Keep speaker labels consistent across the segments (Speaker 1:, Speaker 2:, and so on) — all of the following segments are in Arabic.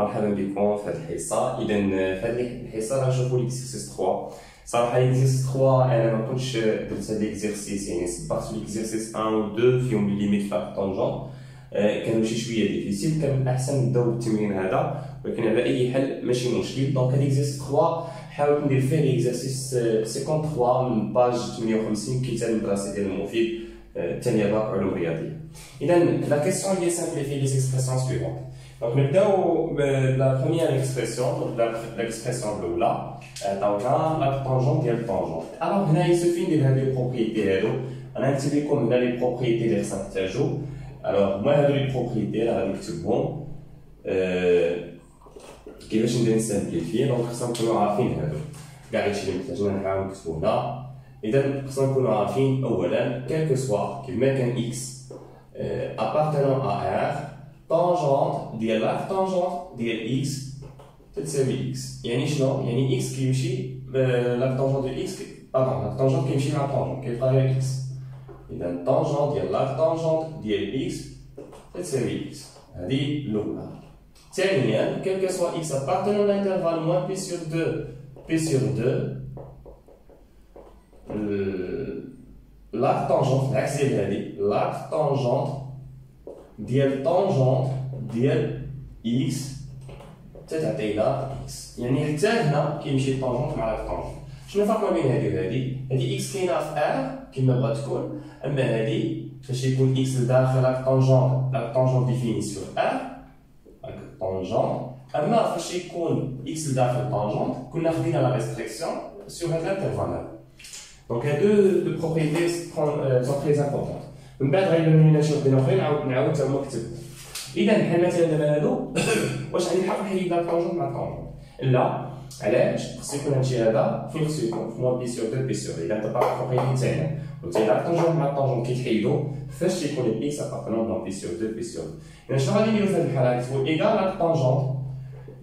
Speaker 1: مرحبا بكم في هذه الحصه. اذا في هذه الحصه غنشوفوا ليكزيرسيس 3. صراحه ليكزيرسيس 3 انا ما كنتش درت هذا ليكزيرسيس، يعني سبقت ليكزيرسيس 1 و 2 فيهم ليميت فاق طونجون، كانوا شويه ديفيسيل. كان من الاحسن نبداو بالتمرين هذا، ولكن على اي حال ماشي مشكل. دونك هذا ليكزيرسيس 3 حاولت ندير فيه ليكزيرسيس 53 من باج 58 كتاب المدرسه ديال المفيد الثانيه باك علوم رياضيه. اذا لا كيسيون هي سامبليفي لي اكسبرسيون سويفونت. دونك نبداو بلا بروميير اكسبرسيون. دونك الاكسبرسيون الاولى عطاونا لا طونجون ديال الطونجون. الوغ هنا يسوفي ندير هاد لي بروبريتي هادو، انا نكتب لكم هنا لي بروبريتي اللي خصنا نحتاجو. الوغ ما هادو لي بروبريتي راه غادي نكتبهم كيفاش ندير نسامبليفي. دونك خصنا نكونو عارفين هادو كاع هادشي اللي محتاجين نحاول نكتبو هنا. اذا خصنا نكونو عارفين اولا كالكو سوا كيما كان اكس appartenant à R tangente ديال لا tangente ديال x تساوي x. يعني شنو؟ يعني x كيمشي لا tangente ديال x باردون لا tangente كيمشي مع tangente كيبقى غير x. اذا tangente ديال لا tangente ديال x تساوي x. هذه الاولى. ثانيا كالكو سوا x appartenant à l'intervalle moins p sur 2 p sur 2 l'arc tangente العكس ديال هادي l'arc tangente ديال طونجونت ديال x تتعطينا x. يعني حتى هنا كيمشي الطونجونت مع l'arc tangente. شنو الفرق ما بين هادي وهادي؟ هادي x كاينه في r كيما بغات تكون، اما هادي فاش يكون x لداخل l'arc tangente ديفيني سور r هاك طونجونت، اما فاش يكون x لداخل طونجونت كنا خدينا لا ريستريكسيون سور هاد الانترفال هذا. Donc, il y a deux propriétés sont très importantes. من بعد غيبانوا لنا شي وحدين اخرين نعاود تا هما كتب. اذا بحال مثلا دابا هادو واش غادي نحاول نحيد لا طونجونت مع الطونجونت؟ لا. علاش؟ خصو يكون هادشي هذا فين خصو يكون؟ في موان بي سور 2 بي سور. اذا تبقى البروبريتي الثانيه وبالتالي لا طونجونت مع الطونجونت كيتحيدوا فاش تيكون الاكس ابارتونون موان بي سور 2 بي سور. اذا شنو غادي نديرو في هاد الحاله؟ نكتبو ايكال لا طونجونت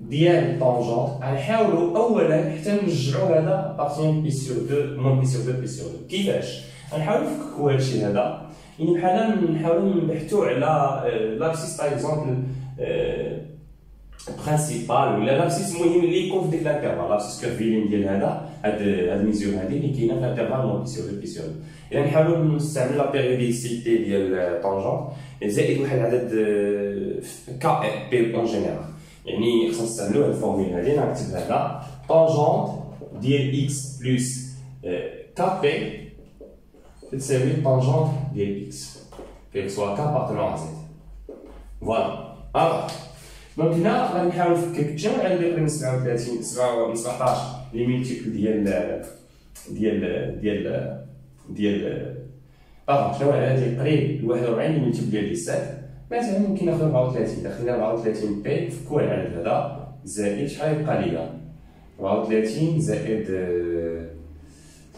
Speaker 1: ديال الطونجونت. غنحاولوا اولا حتى نرجعوا هذا بارتيان بي سور 2 موان بي سور 2 بي سور 2. كيفاش؟ غنحاولوا نفككوا هادشي هذا، يعني بحال نحاولوا نبحثوا على لابسيس باغ اكزومبل برينسيبال ولا لابسيس مهم اللي يكون في ديك الانترفال، لابسيس كيرفيلين ديال هاد الميزور هادي اللي كاينه في الانترفال موان بي سور 2 بي سور 2. اذا نحاولوا نستعملوا لا بيريوديسيتي ديال الطونجونت زائد واحد العدد كا بي اون جينيرال. يعني خصنا نستعملوا هاد الفورمول هادي. نكتب هذا طونجونت ديال اكس بلس كا بي تساوي طونجونت ديال اكس كيف سوا كا بارتونون ا زد. فوالا. دونك هنا غادي نحاول نفكك شنو عندي من 37 17 لي ميلتيبل ديال شنو هادي قريب ل 41 لي ميلتيبل ديال 17. مثلا ممكن ناخذ 34. داخلين 34 بي فكوا العدد هذا زائد شحال يبقى ليا 34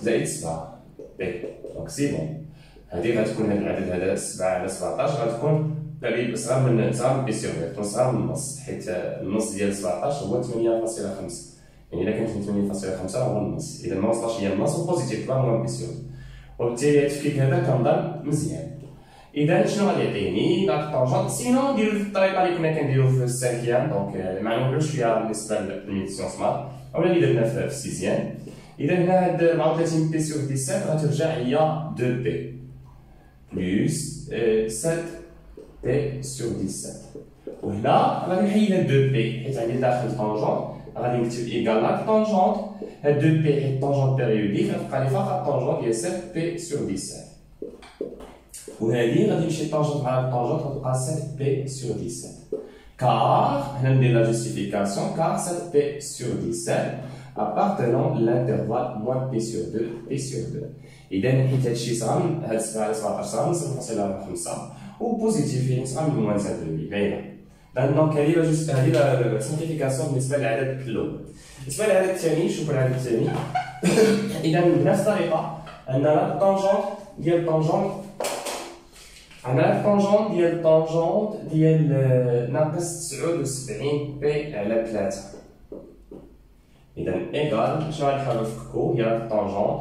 Speaker 1: زائد 7 بي. دونك سي بون. هذه غتكون هذا العدد هذا 7 على 17 غتكون تقريبا صغار من بي سور تكون صغار من النص، حيت النص ديال 17 هو 8.5. يعني الا كانت 8.5 هو النص، اذا ما وصلش هي النص وبوزيتيف بلا موان بي سور. وبالتالي هاد التفكيك هذا كنظن مزيان. اذا شنو غادي يعطيني لا طونجونت؟ سينو نديرو بالطريقه اللي كنا كنديرو في السانكيام، دونك ما نولوش فيها بالنسبه للميديسيون سمارت اولا اللي درنا في السيزيام. اذا هنا هاد 34 بي سور 17 غترجع هي 2 بي بلس 7 بي سور 17. وهنا غادي نحيد هاد 2 بي حيت عندي داخل طونجونت، غادي نكتب ايكال لا طونجونت هاد 2 بي حيت طونجونت بيريوديك غتبقى لي فقط طونجونت ديال 7 بي سور 17. وهذه غادي يمشي طونجونت مع الطونجونت غتبقى 7 بي سور 17. كار هنا ندير لا جوستيفيكاسيون كار 7 بي سور 17 appartenant l'intervalle moins p sur 2 p sur 2. اذا حيت هادشي صغار من هاد 7 على 17 صغار من 0.5 وبوزيتيف يعني صغار من موان 5 باينه. دونك هذه لا سيمبليفيكاسيون بالنسبه للعدد الاول. بالنسبه للعدد الثاني شوفوا العدد الثاني. اذا بنفس الطريقه عندنا لا طونجونت ديال طونجونت عندنا الطونجونت ديال ناقص 79 بي على 3. اذا ايكال شنو غنحاولو نفككو هي الطونجونت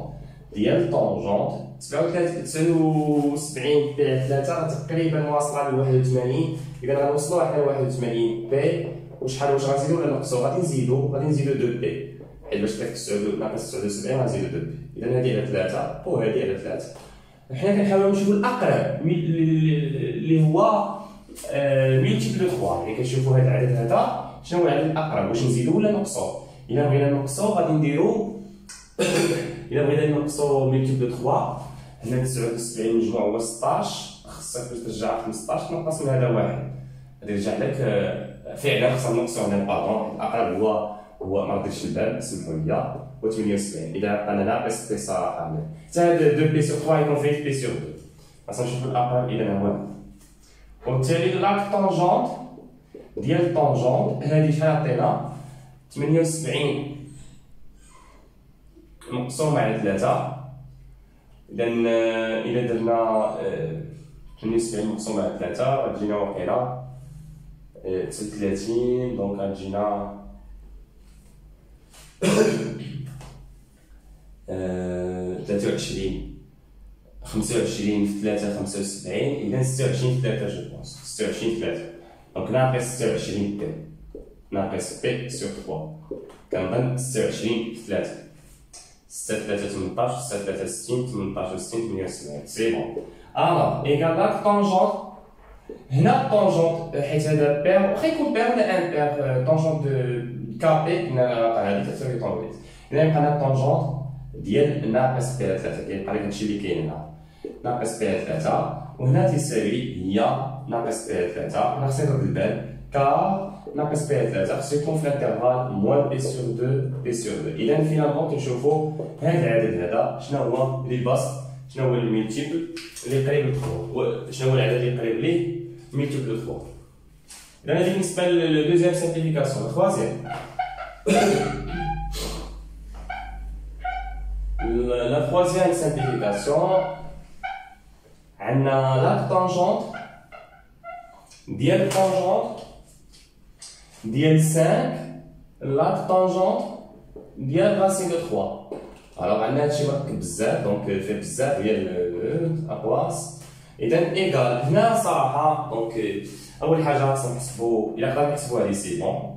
Speaker 1: ديال طونجونت 79 بي على 3 تقريبا واصله ل 81. اذا غنوصلوها حتى ل 81 بي وشحال واش غنزيدو ولا نقصو؟ غادي نزيدو 2 بي، حيت باش تلقى 9 ناقص 79 غنزيدو 2 بي. إذا هادي على 3 وهادي على 3. حنا كنحاولو نشوفو الأقرب اللي هو ميلتيبل 3، يعني كنشوفو هاد العدد هذا شنو هو العدد الأقرب، واش نزيدو ولا نقصو. إلا بغينا نقصو غادي نديرو إلا بغينا نقصو ميلتيبل 3، هنا 79 مجموع هو 16، خصك باش ترجع 15 تنقص من هذا واحد، غادي يرجع لك فعلا خصنا نقصو هنا الباطون. الأقرب هو ما رديتش البال، سمحوا لي، هو 78. إذا عطانا ناقص بي صراحة حتى هاد 2 بي سور 3 يكون فيه بي سور 2. خاصنا نشوفو الأقرب إذا هو. وبالتالي لاك طونجونت ديال الطونجونت هادي شحال عطينا؟ 78 مقسوم على 3. إذا إلا درنا 78 مقسوم على 3 غتجينا واقيلا 39، دونك غتجينا 23. 25 في 3 75، إذا 26 في 3 جو بونس 26 في 3، دونك ناقص 26 بي ناقص بي سور 3 كنظن 26 في 3. 6 في 3 18، 6 في 3 60، 18 و 60 78. سي بون. الوغ إيكال لاك طونجونت. هنا الطونجونت حيت هذا بير واخا يكون بير ولا ان بير، طونجونت دو كابي كنا هادي تساوي طونجونت. إذا يبقى لنا الطونجونت ديال ناقص بي على 3، كيبقى لك هادشي اللي كاين هنا ناقص بي على 3، وهنا تيساوي هي ناقص بي على 3. هنا خصني نرد البال كار ناقص بي على 3 خصو يكون في الانترفال موان بي سور 2 بي سور 2. إذا فينالمون كنشوفو هاد العدد هذا شنو هو لي بسط، شنو هو الميلتيبل اللي قريب ل 3، شنو هو العدد اللي قريب ليه ميلتيبل 3. إذا هادي بالنسبة للدوزيام سامبليفيكاسيون. الخوازيام la troisième simplification, on a la tangente dièle 5, la tangente dièle racine de 3. Alors on a un مركب بزاف، دونك فيه بزاف ديال الاقواس. اذا ايكال هنا صراحه دونك اول حاجه خصنا نحسبوا، الا قدرنا نحسبوا هذه سي بون.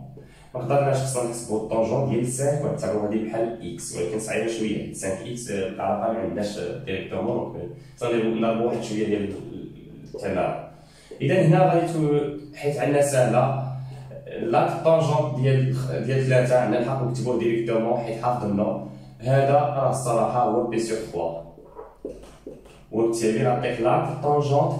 Speaker 1: ما قدرناش خصنا نحسبوا الطونجون ديال 5 ونعتبروا هذه بحال اكس، ولكن صعيبه شويه. 5 اكس الارقام ما عندناش ديريكتومون، دونك خصنا نضربوا واحد شويه ديال التمارين. اذا هنا غادي حيت عندنا سهله لا طونجون ديال 3 عندنا نحقوا نكتبوه ديريكتومون حيت حافظنا هذا راه الصراحه هو بي سور 3، وبالتالي نعطيك لا طونجونت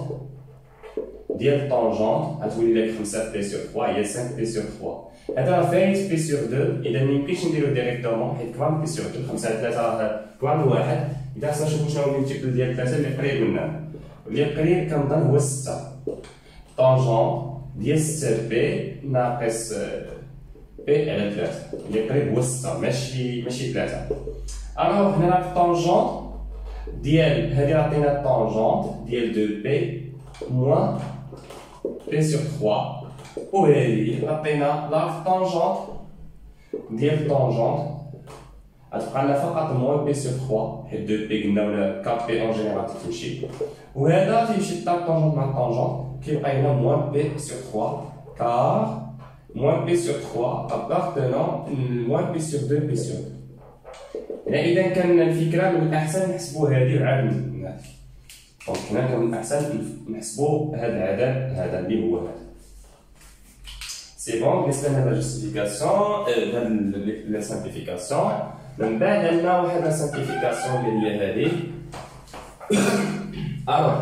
Speaker 1: ديال الطونجونت غتولي لك 5 بي سور 3 هي 5 بي سور 3. هذا راه فايت بي سور 2، اذا ميمكنش نديرو ديريكتومون حيت كوان بي سور 2 5 على 3 راه كوان واحد. اذا خصنا نشوفو شنو هو الملتيبل ديال 3 اللي قريب منه، اللي قريب كنظن هو 6. طونجون ديال 6 بي ناقص بي على 3 اللي قريب هو 6 ماشي 3. الوغ هنا راك الطونجونت ديال هادي عطينا الطونجونت ديال 2 بي موان بي سور 3، وهذه عطينا لا طونجونت ديال الطونجونت غتبقى لنا فقط موان بي سور 3 حيت 2 بي قلنا ولا 4 بي اون جينيرال تمشي، وهذا تيمشي حتى الطونجونت مع الطونجونت كيبقى لنا موان بي سور 3 كار موان بي سور 3 ابارتونون موان بي سور 2 بي سور 2. إذا كان الفكرة من الأحسن نحسبو هادي وعاد نزيدو، دونك هنا كان من الأحسن نحسبو هاد العدد هذا اللي هو هذا. سي بون بالنسبة لهاد الجوستيفيكاسيون هاد لا سامبليفيكاسيون. من بعد عندنا واحد لا سامبليفيكاسيون اللي هي هادي. ألوغ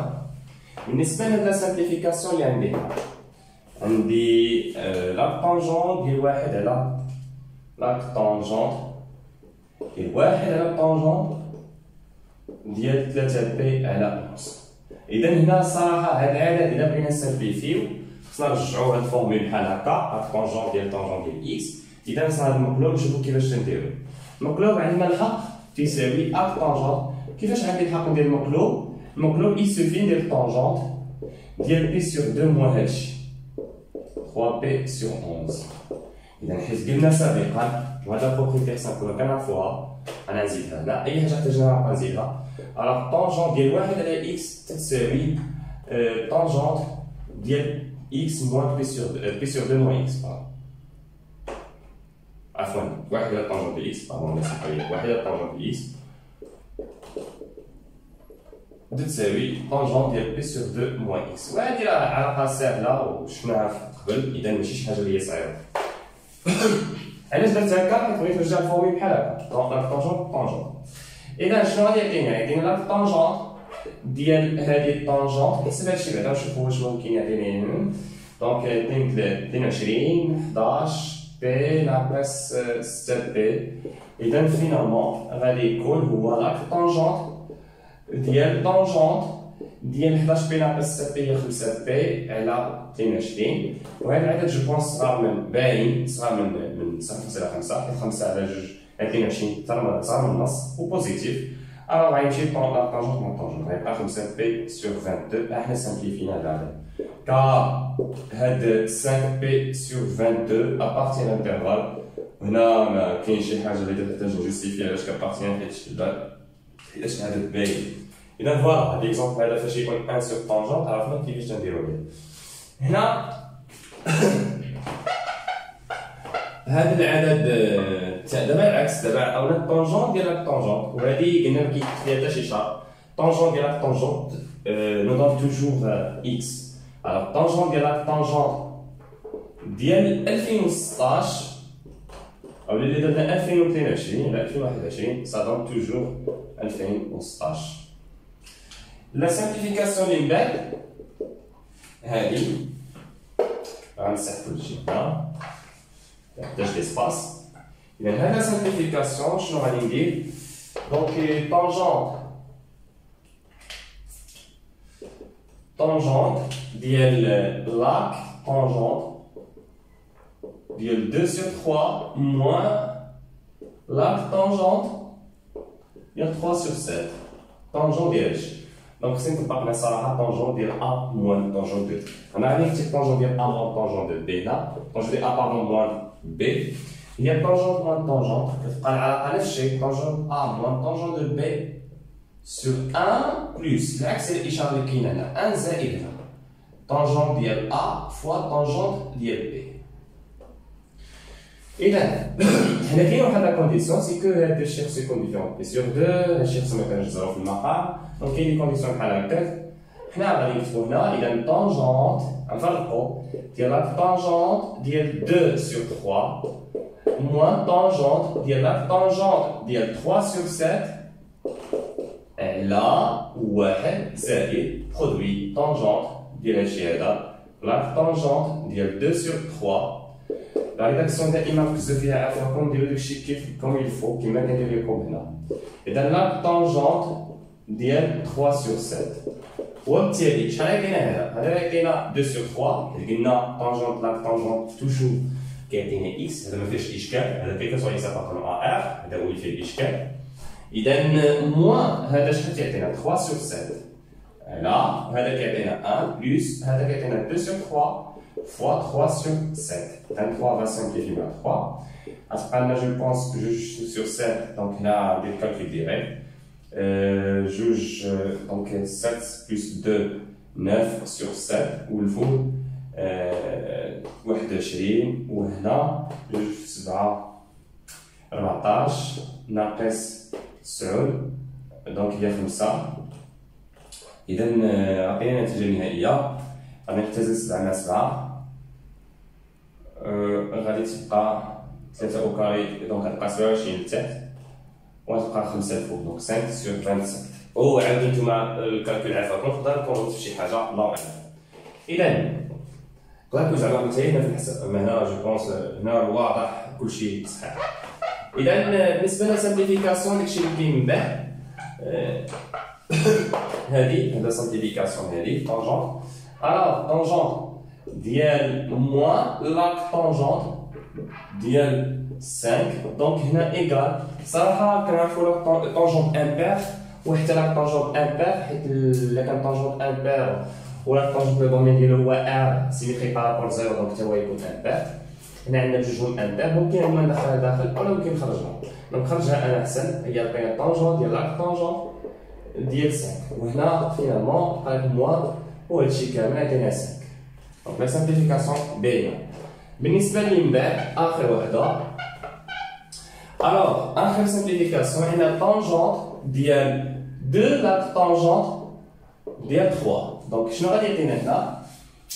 Speaker 1: بالنسبة لهاد لا سامبليفيكاسيون اللي عندي لا طونجون ديال واحد على لا طونجون ديال واحد على الطونجون ديال 3 بي على نص. إذا هنا الصراحة هاد العدد إلا بغينا نسامبليفيو خصنا نرجعو هاد الفورمول بحال هكا، هاد الطونجون ديال إكس. إذا خصنا هاد المقلوب نشوفو كيفاش تنديرو. المقلوب عندنا الحق تيساوي أك طونجون. كيفاش عندي الحق ندير المقلوب؟ المقلوب يسوفي ندير الطونجونت ديال بي سور 2 موان هادشي 3 بي سور 11. إذا حيت قلنا سابقا وهذا بروبريتي خصنا نكونو كنعرفوها، أنا نزيدها هنا أي حاجة احتاجناها نبقى نزيدها. ألوغ طونجونت ديال واحد على إكس تساوي طونجونت ديال إكس موان بي سور 2 موان إكس. عفوا وحده طونجون ديال اكس باردون وحده طونجون ديال اكس تساوي طونجون ديال بي سور 2 موان اكس. وهذه راه علاقه سهله وشفناها قبل، اذا ماشي شي حاجه اللي هي صعيبه. علاش درت هكا؟ حيت بغيت نرجع الفورمي بحال هكا طونجون طونجون. اذا شنو غادي يعطينا؟ يعطينا لا طونجون ديال هذه الطونجون. نحسب هادشي بعدا ونشوفو واش ممكن يعطيني هنا. دونك 22 11 بي ناقص 6 بي. اذا فينالمون غادي يكون هو لا طونجون ديال طونجونت ديال 11 بي ناقص 6 بي هي 5 بي على 22. وهذا العدد جو بونس صغار من باين صغار من 5 على 5 حيت 5 على 2 22 صغار من النص وبوزيتيف. الوغ غيمشي طونجونت مع طونجونت غيبقى 5 بي سور 22. حنا سامبليفينا هذا العدد كار هاد 5 بي سور 22 ابارتين انترفال. هنا ما كاينش شي حاجه اللي تحتاج نجوستيفي علاش كابارتين حيت عدد باين. اذا فوالا هاد ليكزومبل هذا فاش يكون 1 سور طونجونت عرفنا كيفاش تنديرو ليه. هنا هذا العدد دابا العكس، دابا عطاونا الطونجون ديال هاد الطونجونت وهادي قلنا ما كاينش فيها حتى شي شرط. طونجون ديال هاد الطونجونت نو دون توجور اكس. الوغ الطونجون ديال هاد الطونجونت ديال 2016 او اللي درنا 2022 على 2021 سا دون توجور 2016. لا سامبليفيكاسيون اللي من بعد هادي غنسح كلشي هنا محتاج ليسباس. اذا هاد لا سامبليفيكاسيون شنو غادي ندير؟ دونك طونجونت ديال لاك طونجونت ديال 2 sur 3 moins l'arc tangente ديال 3 sur 7 طونجون ديال هادشي. دونك خصني نطبق لنا صراحه طونجون ديال ا موان طونجون دو. انا غادي نكتب طونجون ديال ا موان طونجون دو بي هنا. طونجون ديال ا باردون موان بي هي طونجون موان طونجون كتبقى العلاقه نفس الشيء. طونجون ا موان طونجون دو بي سور 1 بلس العكس هي الاشاره اللي كاينه هنا 1 زائد 1 طونجون ديال ا فوا طونجون ديال بي. إذا حنا كاين واحد لا كونديسيون سي كو هاد دو شيخ سيكون ديفيرون بي سور 2 هادشي خصنا كنجزرو في المقام. دونك كاين دي كونديسيون بحال هكاك حنا غادي نكتبو هنا. إذا طونجونت غنفرقو ديال لا طونجونت ديال 2 sur 3 موان طونجونت ديال لا طونجونت ديال 3 sur 7 على 1 زائد برودوي طونجونت ديال هادشي هذا لا طونجونت ديال 2 sur 3. لا ريداكسيون دائما ركزوا فيها عافاكم ديروا داكشي كيف كوم يلفو كيما كندير لكم هنا. اذا لا طونجونت ديال 3 sur 7 وبالتالي شحال كاينه هنا؟ هنا كاينه 2 sur 3 حيت قلنا طونجونت لا طونجونت توجور كيعطينا اكس. هذا ما فيهش اشكال، هذا كي كتسوي اكس ابارتون ا ار هذا هو اللي فيه الاشكال. اذا موان هذا شحال كيعطينا 3 sur 7 على هذا كيعطينا 1 بلس هذا كيعطينا 2 sur 3 fois 3 sur 7. 3 va simplifier par 3. À ce moment-là, je pense juge sur 7. Donc là, des calculs directs. Juge donc 7 plus 2, 9 sur 7. Ou le fond, 21. Ou là, juge 7, 14. ناقص 9. Donc il y a comme ça. إذا عطينا النتيجة النهائية. غادي نختزل 7 مع 7 غادي تبقى 3 أو كاري دونك غتبقى 27 لتحت وغتبقى 5 الفوق دونك 5 سور 27. وعاودو نتوما الكالكول عافاكم تقدر تكونوا في شي حاجة الله أعلم. إذا كالكول زعما قلت هنا في الحساب هنا جو بونس هنا واضح كلشي صحيح. إذا بالنسبة للسامبليفيكاسيون داكشي اللي كاين من بعد هذه سامبليفيكاسيون هذه طونجونت. Alors, tangente ديال moins l'arc tangente ديال 5 دونك هنا ايكال. صراحه كنعرفوا طونجونت امبير وحتى لا طونجونت امبير حيت الا كان طونجونت امبير ولا طونجونت الدومين ديالو هو ار سيميتري بارابور زيرو دونك حتى هو يكون امبير. هنا عندنا بجوجهم امبير ممكن هما ندخلها داخل ولا ممكن نخرجها. دونك نخرجها انا احسن هي عطينا طونجونت ديال l'arc طونجونت ديال 5 وهنا فينالمون بقى لك موان وهادشي كامل عطينا 5. دونك لا سامبليفيكاسيون باينه. بالنسبه لي من بعد اخر وحده Alors, اخر simplification, on a tangente ديال 2 la tangente ديال 3. Donc شنو غادي يعطينا هنا؟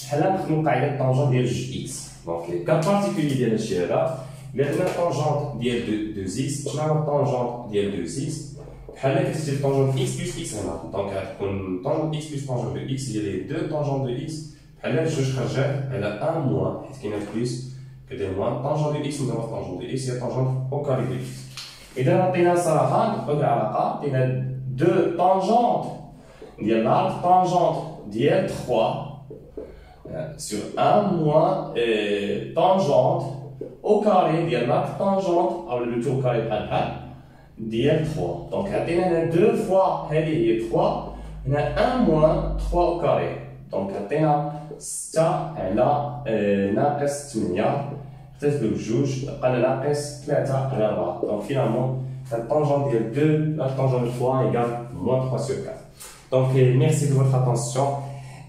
Speaker 1: بحال نخدموا قاعده طونجون ديال جوج اكس. دونك لي كا بارتيكولي ديال هادشي هذا الا عندنا طونجونت ديال 2 اكس. شنو هو طونجونت ديال 2 اكس؟ بحال كتكتب طونجونت اكس بلس اكس هنا. دونك غتكون طونجونت اكس بلس طونجونت دو اكس هي لي 2 طونجونت دو اكس بحال جوج خرجات على 1 موان حيت كاينه بلس كدير موان طونجونت دو اكس مضروب طونجونت دو اكس هي طونجونت او كاري دو اكس. اذا عطينا صراحه نطبقوا العلاقه عطينا 2 طونجونت ديال l'arc tangente ديال 3 sur 1 moins tangente au carré ديال l'arc tangente او le tout carré بحال بحال ديال 3. دونك عطينا هنا 2 fois هذه هي 3 هنا 1 moins 3 au carré. دونك عطينا 6 على ناقص 8 اختلف بجوج بقى ناقص 3 على 4. دونك فينالمون الطونجونت ديال 2 la tangente de 3 égale moins 3 sur 4. Donc, merci de votre attention.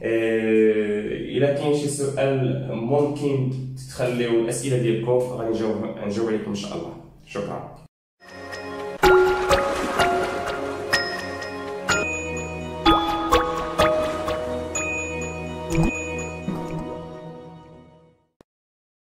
Speaker 1: إلا كاين شي سؤال ممكن تخليو الأسئلة ديالكم غادي نجاوب عليكم إن شاء الله. شكرا.